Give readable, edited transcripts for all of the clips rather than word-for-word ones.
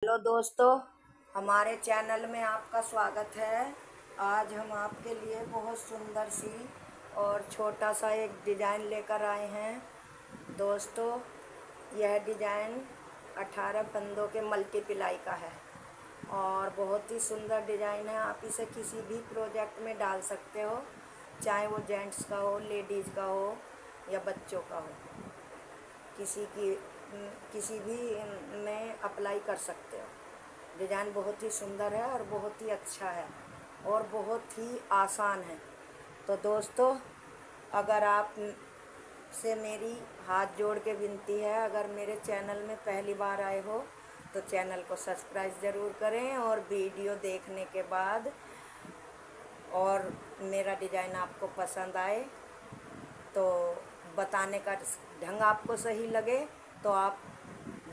Hello दोस्तों, हमारे channel में आपका स्वागत है। आज हम आपके लिए बहुत सुंदर सी और छोटा सा एक डिज़ाइन लेकर आए हैं। दोस्तों, यह डिज़ाइन 18 फंदों के मल्टीप्लाई का है और बहुत ही सुंदर डिज़ाइन है। आप इसे किसी भी प्रोजेक्ट में डाल सकते हो, चाहे वो जेंट्स का हो, लेडीज़ का हो या बच्चों का हो। किसी भी में अप्लाई कर सकते हो। डिज़ाइन बहुत ही सुंदर है और बहुत ही अच्छा है और बहुत ही आसान है। तो दोस्तों, अगर आप से मेरी हाथ जोड़ के विनती है, अगर मेरे चैनल में पहली बार आए हो तो चैनल को सब्सक्राइब ज़रूर करें और वीडियो देखने के बाद और मेरा डिज़ाइन आपको पसंद आए तो बताने का ढंग आपको सही लगे तो आप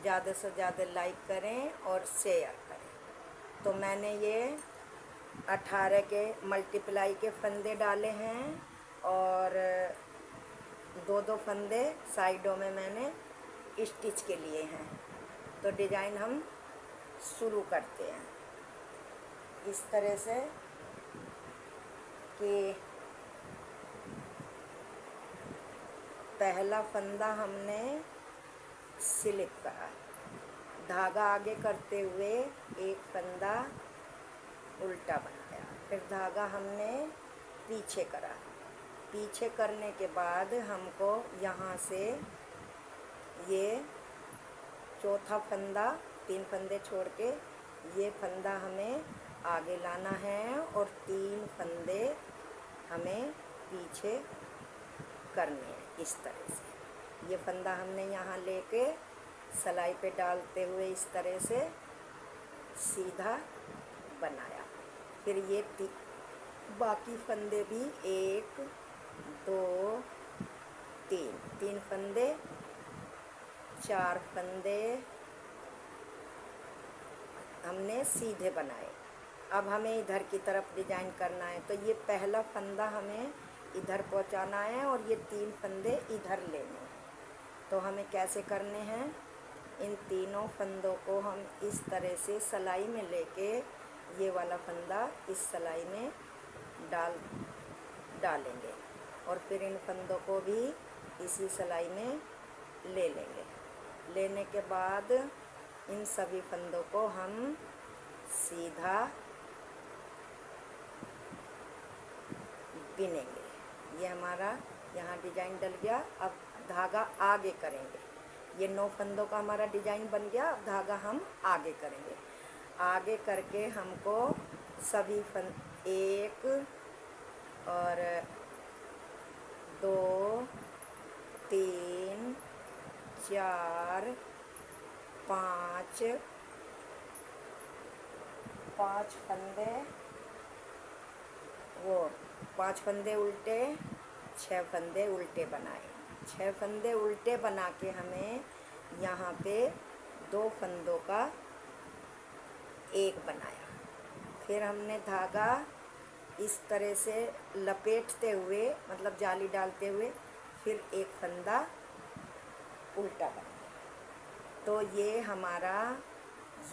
ज़्यादा से ज़्यादा लाइक करें और शेयर करें। तो मैंने ये 18 के मल्टीप्लाई के फंदे डाले हैं और दो दो फंदे साइडों में मैंने स्टिच के लिए हैं। तो डिज़ाइन हम शुरू करते हैं इस तरह से कि पहला फंदा हमने स्लिप करा, धागा आगे करते हुए एक फंदा उल्टा बनाया, फिर धागा हमने पीछे करा। पीछे करने के बाद हमको यहाँ से ये चौथा फंदा, 3 फंदे छोड़ के ये फंदा हमें आगे लाना है और 3 फंदे हमें पीछे करने हैं। इस तरह से ये फंदा हमने यहाँ लेके सिलाई पे डालते हुए इस तरह से सीधा बनाया। फिर ये बाकी फंदे भी 1 2 3 फंदे, 4 फंदे हमने सीधे बनाए। अब हमें इधर की तरफ डिजाइन करना है, तो ये पहला फंदा हमें इधर पहुंचाना है और ये 3 फंदे इधर लेने हैं। तो हमें कैसे करने हैं, इन तीनों फंदों को हम इस तरह से सिलाई में लेके ये वाला फंदा इस सिलाई में डालेंगे और फिर इन फंदों को भी इसी सिलाई में ले लेंगे। लेने के बाद इन सभी फंदों को हम सीधा बिनेंगे। ये हमारा यहाँ डिजाइन डल गया। अब धागा आगे करेंगे। ये 9 फंदों का हमारा डिजाइन बन गया। अब धागा हम आगे करेंगे। आगे करके हमको सभी 1 और 2 3 4 5 फंदे, वो 5 फंदे उल्टे, 6 फंदे उल्टे बनाए। 6 फंदे उल्टे बना के हमें यहाँ पे 2 फंदों का एक बनाया। फिर हमने धागा इस तरह से लपेटते हुए, मतलब जाली डालते हुए, फिर एक फंदा उल्टा बनाया। तो ये हमारा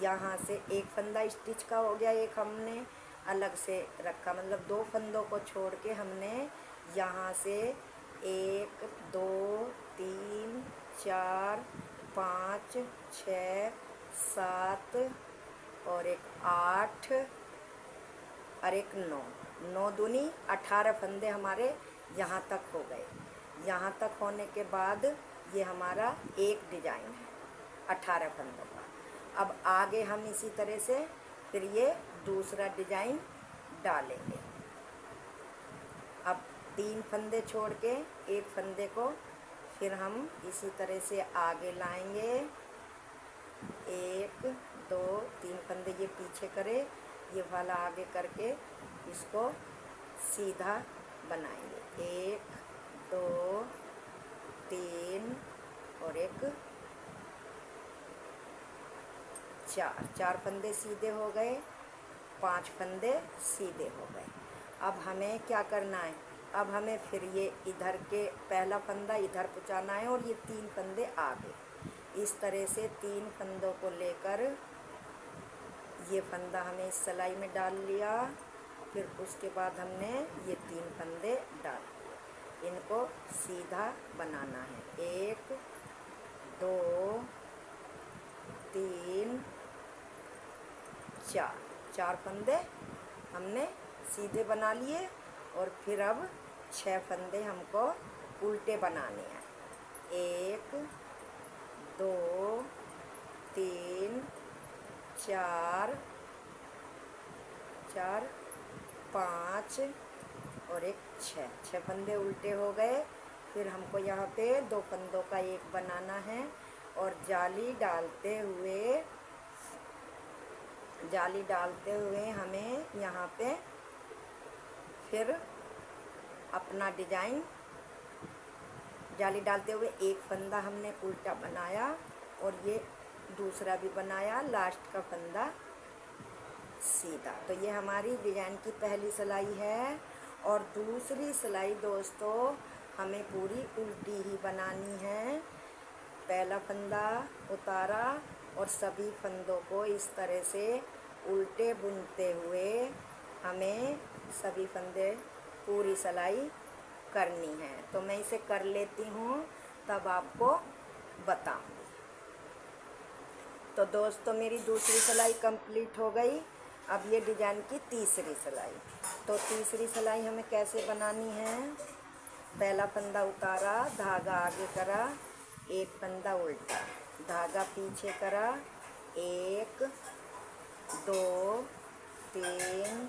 यहाँ से एक फंदा स्टिच का हो गया, एक हमने अलग से रखा, मतलब 2 फंदों को छोड़ के हमने यहाँ से 1 2 3 4 5 6 7 और एक 8 और एक 9 दूनी 18 फंदे हमारे यहाँ तक हो गए। यहाँ तक होने के बाद ये हमारा एक डिजाइन है 18 फंदों का। अब आगे हम इसी तरह से फिर ये दूसरा डिजाइन डालेंगे। अब 3 फंदे छोड़ के एक फंदे को फिर हम इसी तरह से आगे लाएंगे। 1 2 3 फंदे ये पीछे करे, ये वाला आगे करके इसको सीधा बनाएंगे। 1 2 3 और एक 4 फंदे सीधे हो गए, 5 फंदे सीधे हो गए। अब हमें क्या करना है, अब हमें फिर ये इधर के पहला फंदा इधर पहुँचाना है और ये 3 फंदे आगे। इस तरह से 3 फंदों को लेकर ये फंदा हमने इस सिलाई में डाल लिया, फिर उसके बाद हमने ये 3 फंदे डाल दिए। इनको सीधा बनाना है। 1 2 3 4 4 फंदे हमने सीधे बना लिए और फिर अब 6 फंदे हमको उल्टे बनाने हैं। 1 2 3 4 5 और एक 6 फंदे उल्टे हो गए। फिर हमको यहाँ पे 2 फंदों का एक बनाना है और जाली डालते हुए हमें यहाँ पे फिर अपना डिजाइन, जाली डालते हुए एक फंदा हमने उल्टा बनाया और ये दूसरा भी बनाया, लास्ट का फंदा सीधा। तो ये हमारी डिजाइन की पहली सिलाई है। और दूसरी सिलाई दोस्तों हमें पूरी उल्टी ही बनानी है। पहला फंदा उतारा और सभी फंदों को इस तरह से उल्टे बुनते हुए हमें सभी फंदे पूरी सिलाई करनी है। तो मैं इसे कर लेती हूँ, तब आपको बताऊँगी। तो दोस्तों मेरी दूसरी सिलाई कंप्लीट हो गई। अब ये डिजाइन की तीसरी सिलाई। तो तीसरी सिलाई हमें कैसे बनानी है? पहला फंदा उतारा, धागा आगे करा, एक फंदा उल्टा, धागा पीछे करा, 1 2 3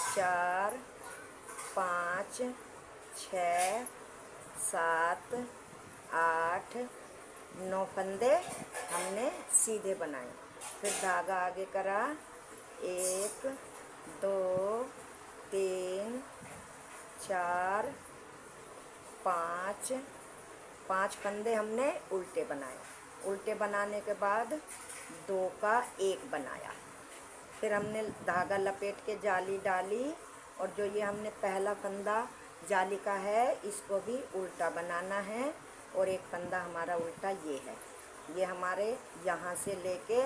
4 5 6 7 8 9 फंदे हमने सीधे बनाए। फिर धागा आगे करा, 1 2 3 4 5 फंदे हमने उल्टे बनाए। उल्टे बनाने के बाद 2 का 1 बनाया। फिर हमने धागा लपेट के जाली डाली और जो ये हमने पहला फंदा जाली का है इसको भी उल्टा बनाना है और एक फंदा हमारा उल्टा ये है। ये हमारे यहाँ से लेके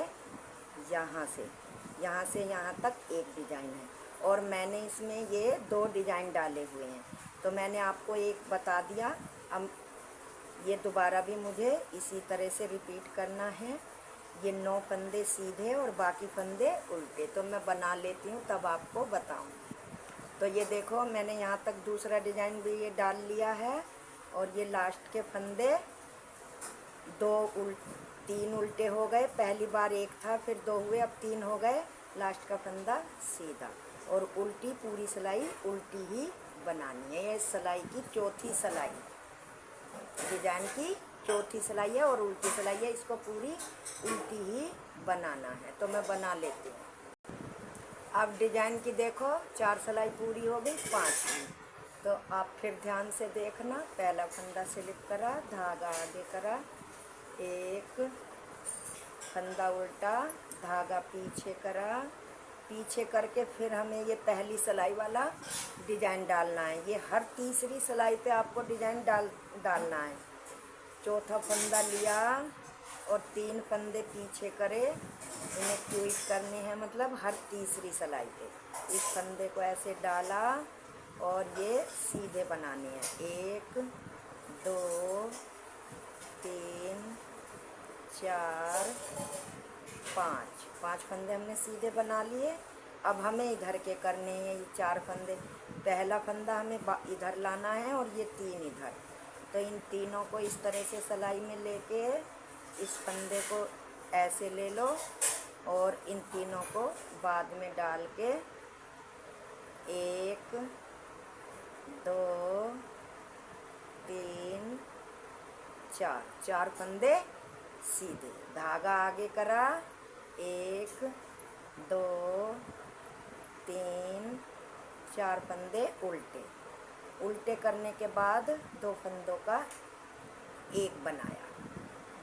यहाँ से यहाँ तक एक डिजाइन है और मैंने इसमें ये 2 डिजाइन डाले हुए हैं। तो मैंने आपको एक बता दिया, अब ये दोबारा भी मुझे इसी तरह से रिपीट करना है। ये 9 फंदे सीधे और बाकी फंदे उल्टे। तो मैं बना लेती हूँ तब आपको बताऊँगी। तो ये देखो मैंने यहाँ तक दूसरा डिजाइन भी ये डाल लिया है और ये लास्ट के फंदे 3 उल्टे हो गए। पहली बार 1 था, फिर 2 हुए, अब 3 हो गए। लास्ट का फंदा सीधा और उल्टी पूरी सिलाई उल्टी ही बनानी है। ये सिलाई की चौथी सिलाई, डिजाइन की चौथी सिलाई है और उल्टी सिलाई है। इसको पूरी उल्टी ही बनाना है। तो मैं बना लेती हूँ। अब डिजाइन की देखो 4 सिलाई पूरी हो गई, 5वीं। तो आप फिर ध्यान से देखना। पहला फंदा स्लिप करा, धागा आगे करा, 1 फंदा उल्टा, धागा पीछे करा, पीछे करके फिर हमें ये पहली सिलाई वाला डिजाइन डालना है। ये हर तीसरी सिलाई पे आपको डिजाइन डालना है। चौथा फंदा लिया और 3 फंदे पीछे करे, इन्हें क्विट करने हैं, मतलब हर तीसरी सिलाई पे इस फंदे को ऐसे डाला और ये सीधे बनाने हैं। 1 2 3 4 5 फंदे हमने सीधे बना लिए। अब हमें इधर के करने हैं ये 4 फंदे। पहला फंदा हमें इधर लाना है और ये 3 इधर। तो इन तीनों को इस तरह से सिलाई में लेके इस फंदे को ऐसे ले लो और इन तीनों को बाद में डाल के 1 2 3 4 फंदे सीधे, धागा आगे करा, 1 2 3 4 फंदे उल्टे करने के बाद 2 फंदों का एक बनाया।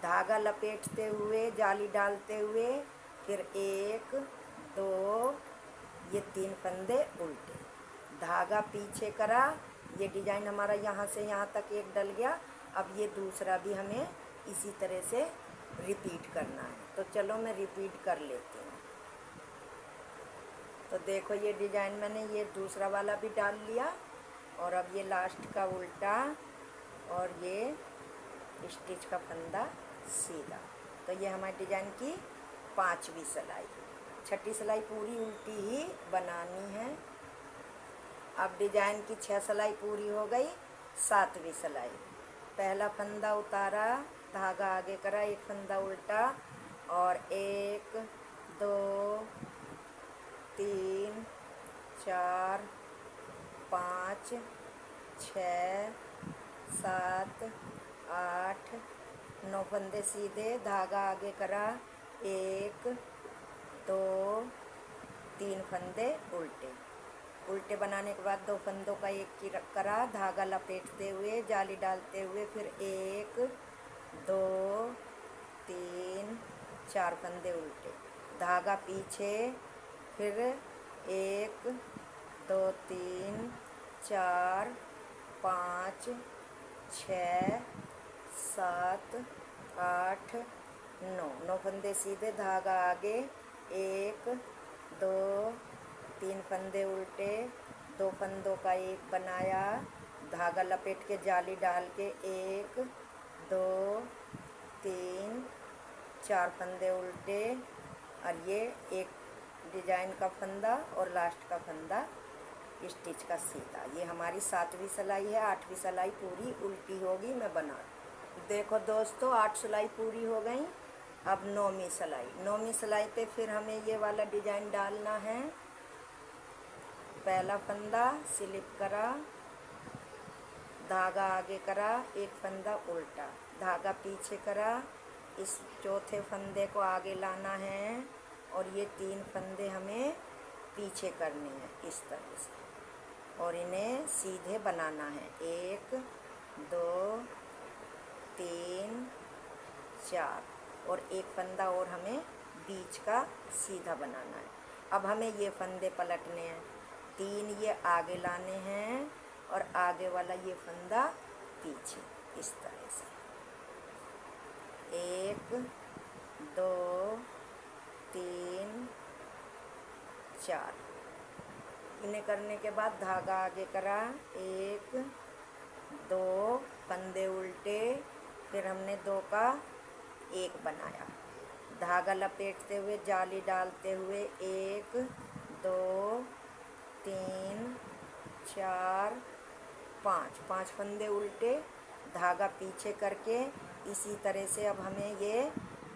धागा लपेटते हुए जाली डालते हुए फिर 1 2 ये 3 फंदे उल्टे, धागा पीछे करा। ये डिजाइन हमारा यहाँ से यहाँ तक एक डल गया। अब ये दूसरा भी हमें इसी तरह से रिपीट करना है। तो चलो मैं रिपीट कर लेती हूँ। तो देखो ये डिजाइन मैंने ये दूसरा वाला भी डाल लिया, और अब ये लास्ट का उल्टा और ये स्टिच का फंदा सीधा। तो ये हमारी डिजाइन की 5वीं सिलाई। 6ठी सिलाई पूरी उल्टी ही बनानी है। अब डिजाइन की 6 सिलाई पूरी हो गई। 7वीं सिलाई, पहला फंदा उतारा, धागा आगे करा, एक फंदा उल्टा, और 1 2 3 4 5 6 7 8 9 फंदे सीधे, धागा आगे करा, 1 2 3 फंदे उल्टे। उल्टे बनाने के बाद 2 फंदों का एक की करा, धागा लपेटते हुए जाली डालते हुए फिर 1 2 3 4 फंदे उल्टे, धागा पीछे, फिर 1 2 3 4 5 6 7 8 9 फंदे सीधे, धागा आगे, 1 2 3 फंदे उल्टे, 2 फंदों का एक बनाया, धागा लपेट के जाली डाल के 1 2 3 4 फंदे उल्टे, और ये एक डिजाइन का फंदा और लास्ट का फंदा स्टिच का सीधा। ये हमारी 7वीं सिलाई है। 8वीं सिलाई पूरी उल्टी होगी, मैं बना। देखो दोस्तों 8 सिलाई पूरी हो गई। अब 9वीं सिलाई। 9वीं सिलाई पे फिर हमें ये वाला डिजाइन डालना है। पहला फंदा स्लिप करा, धागा आगे करा, एक फंदा उल्टा, धागा पीछे करा, इस चौथे फंदे को आगे लाना है, और ये 3 फंदे हमें पीछे करने हैं इस तरह से, और इन्हें सीधे बनाना है। 1 2 3 4, और एक फंदा और हमें बीच का सीधा बनाना है। अब हमें ये फंदे पलटने हैं, 3 ये आगे लाने हैं, और आगे वाला ये फंदा पीछे इस तरह से। 1 2 3 4, इन्हें करने के बाद धागा आगे करा, 1 2 फंदे उल्टे, फिर हमने 2 का 1 बनाया, धागा लपेटते हुए जाली डालते हुए 1 2 3 4 5 फंदे उल्टे, धागा पीछे करके इसी तरह से अब हमें ये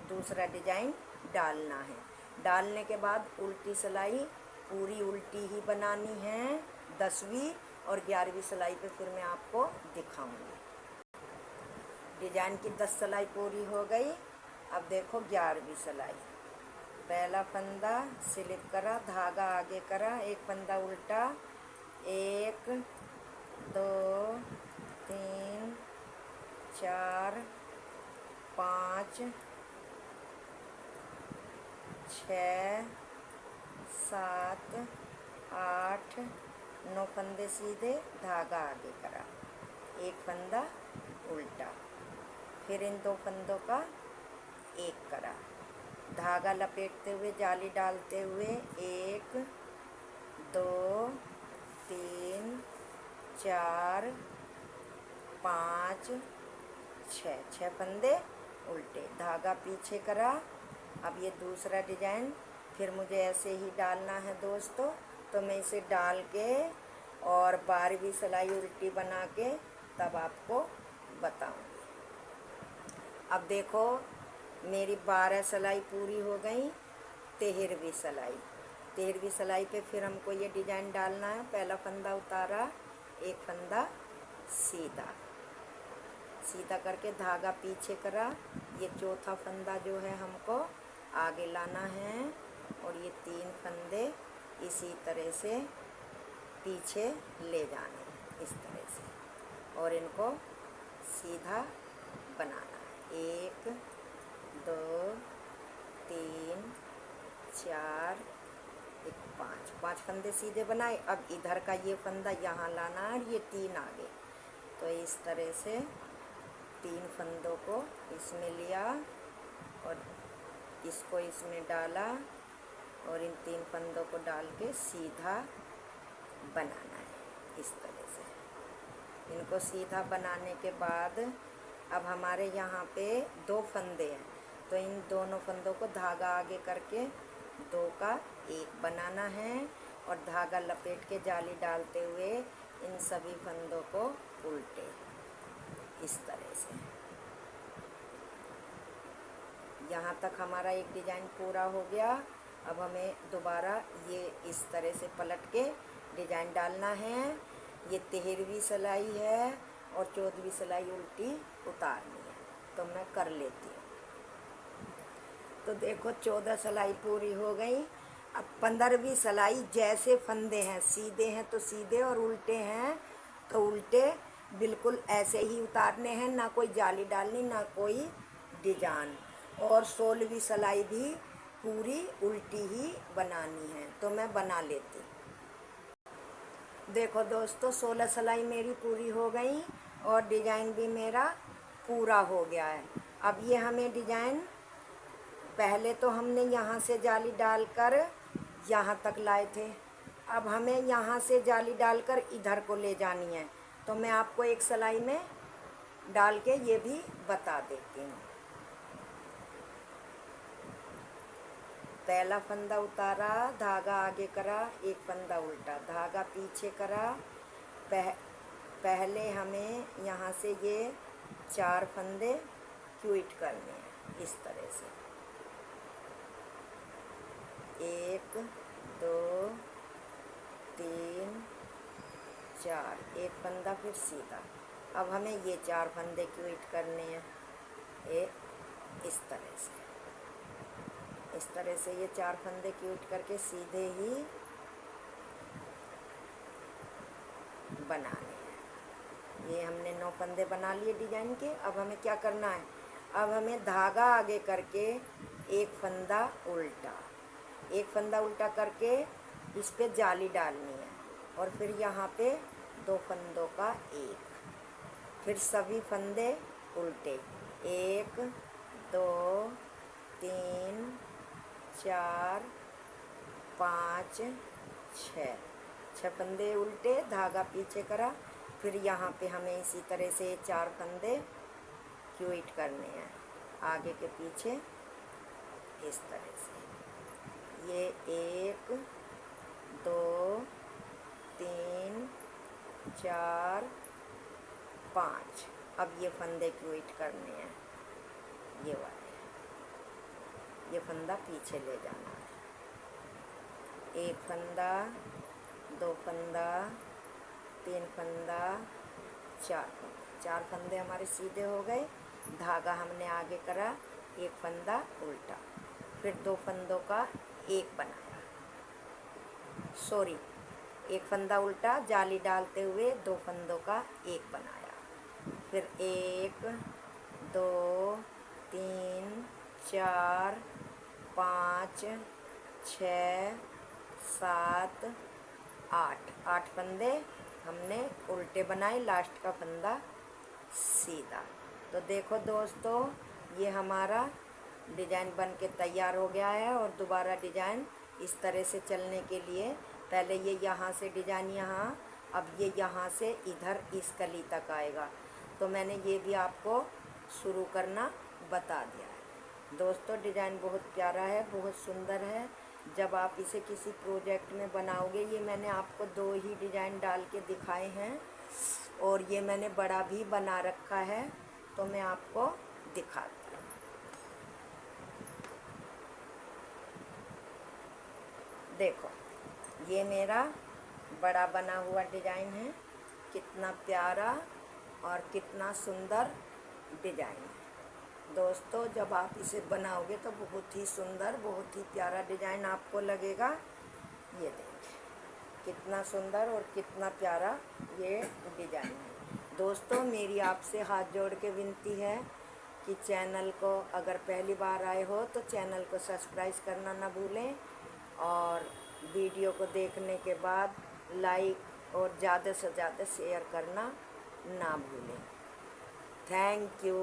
दूसरा डिजाइन डालना है। डालने के बाद उल्टी सिलाई पूरी उल्टी ही बनानी है। 10वीं और 11वीं सिलाई पे फिर मैं आपको दिखाऊंगी। डिजाइन की 10 सिलाई पूरी हो गई। अब देखो 11वीं सिलाई। पहला फंदा स्लिप करा, धागा आगे करा, एक फंदा उल्टा, 1 2 3 4 5 6 7 8 9 फंदे सीधे, धागा आगे करा, एक फंदा उल्टा, फिर इन 2 फंदों का 1 करा, धागा लपेटते हुए जाली डालते हुए 1 2 3 4 5 6 फंदे उल्टे, धागा पीछे करा। अब ये दूसरा डिजाइन फिर मुझे ऐसे ही डालना है दोस्तों, तो मैं इसे डाल के और 12वीं सिलाई उल्टी बना के तब आपको बताऊंगी। अब देखो मेरी 12 सिलाई पूरी हो गई। 13वीं सिलाई। 13वीं सिलाई पे फिर हमको ये डिजाइन डालना है। पहला फंदा उतारा, एक फंदा सीधा, सीधा करके धागा पीछे करा, ये चौथा फंदा जो है हमको आगे लाना है, और ये 3 फंदे इसी तरह से पीछे ले जाने हैं इस तरह से, और इनको सीधा बनाना है। 1 2 3 4 5 फंदे सीधे बनाए। अब इधर का ये फंदा यहाँ लाना है, और ये 3 आगे, तो इस तरह से 3 फंदों को इसमें लिया और इसको इसमें डाला, और इन 3 फंदों को डाल के सीधा बनाना है इस तरह से। इनको सीधा बनाने के बाद अब हमारे यहाँ पे 2 फंदे हैं, तो इन दोनों फंदों को धागा आगे करके 2 का 1 बनाना है और धागा लपेट के जाली डालते हुए इन सभी फंदों को उल्टे इस तरह से। यहाँ तक हमारा एक डिजाइन पूरा हो गया। अब हमें दोबारा ये इस तरह से पलट के डिजाइन डालना है। ये 13वीं सिलाई है और 14वीं सिलाई उल्टी उतारनी है, तो मैं कर लेती हूँ। तो देखो 14 सिलाई पूरी हो गई। अब 15वीं सिलाई, जैसे फंदे हैं सीधे हैं तो सीधे और उल्टे हैं तो उल्टे बिल्कुल ऐसे ही उतारने हैं, ना कोई जाली डालनी ना कोई डिजाइन। और 16वीं सिलाई भी पूरी उल्टी ही बनानी है, तो मैं बना लेती। देखो दोस्तों 16 सिलाई मेरी पूरी हो गई और डिजाइन भी मेरा पूरा हो गया है। अब ये हमें डिजाइन, पहले तो हमने यहाँ से जाली डालकर यहाँ तक लाए थे, अब हमें यहाँ से जाली डालकर इधर को ले जानी है, तो मैं आपको एक सिलाई में डाल के ये भी बता देती हूँ। पहला फंदा उतारा, धागा आगे करा, एक फंदा उल्टा, धागा पीछे करा। पहले हमें यहाँ से ये 4 फंदे क्विट करने हैं इस तरह से। 1 2 3 4, एक फंदा फिर सीधा। अब हमें ये 4 फंदे क्विट करने हैं इस तरह से। इस तरह से ये 4 फंदे क्विट करके सीधे ही बनाने हैं। ये हमने 9 फंदे बना लिए डिजाइन के। अब हमें क्या करना है, अब हमें धागा आगे करके एक फंदा उल्टा, एक फंदा उल्टा करके इस पे जाली डालनी है और फिर यहाँ पे 2 फंदों का 1, फिर सभी फंदे उल्टे। 1 2 3 4 5 6 फंदे उल्टे, धागा पीछे करा। फिर यहाँ पे हमें इसी तरह से 4 फंदे क्विट करने हैं आगे के पीछे इस तरह से। ये 1 2 3 4 5। अब ये फंदे क्विट करने हैं, ये वाले, ये फंदा पीछे ले जाना है। 1 फंदा, 2 फंदा, 3 फंदा, 4 फंदे हमारे सीधे हो गए। धागा हमने आगे करा, एक फंदा उल्टा, फिर 2 फंदों का 1 बनाया, एक फंदा उल्टा, जाली डालते हुए 2 फंदों का 1 बनाया। फिर 1 2 3 4 5 6 7 8 फंदे हमने उल्टे बनाए, लास्ट का फंदा सीधा। तो देखो दोस्तों ये हमारा डिजाइन बन के तैयार हो गया है। और दोबारा डिजाइन इस तरह से चलने के लिए पहले ये यहाँ से डिजाइन यहाँ, अब ये यहाँ से इधर इस कली तक आएगा। तो मैंने ये भी आपको शुरू करना बता दिया है। दोस्तों डिजाइन बहुत प्यारा है, बहुत सुंदर है। जब आप इसे किसी प्रोजेक्ट में बनाओगे, ये मैंने आपको 2 ही डिजाइन डाल के दिखाए हैं और ये मैंने बड़ा भी बना रखा है, तो मैं आपको दिखाती हूँ। देखो ये मेरा बड़ा बना हुआ डिजाइन है, कितना प्यारा और कितना सुंदर डिजाइन है। दोस्तों जब आप इसे बनाओगे तो बहुत ही सुंदर, बहुत ही प्यारा डिजाइन आपको लगेगा। ये देखिए कितना सुंदर और कितना प्यारा ये डिजाइन है। दोस्तों मेरी आपसे हाथ जोड़ के विनती है कि चैनल को अगर पहली बार आए हो तो चैनल को सब्सक्राइब करना ना भूलें और वीडियो को देखने के बाद लाइक और ज़्यादा से ज़्यादा शेयर करना ना भूलें। Thank you.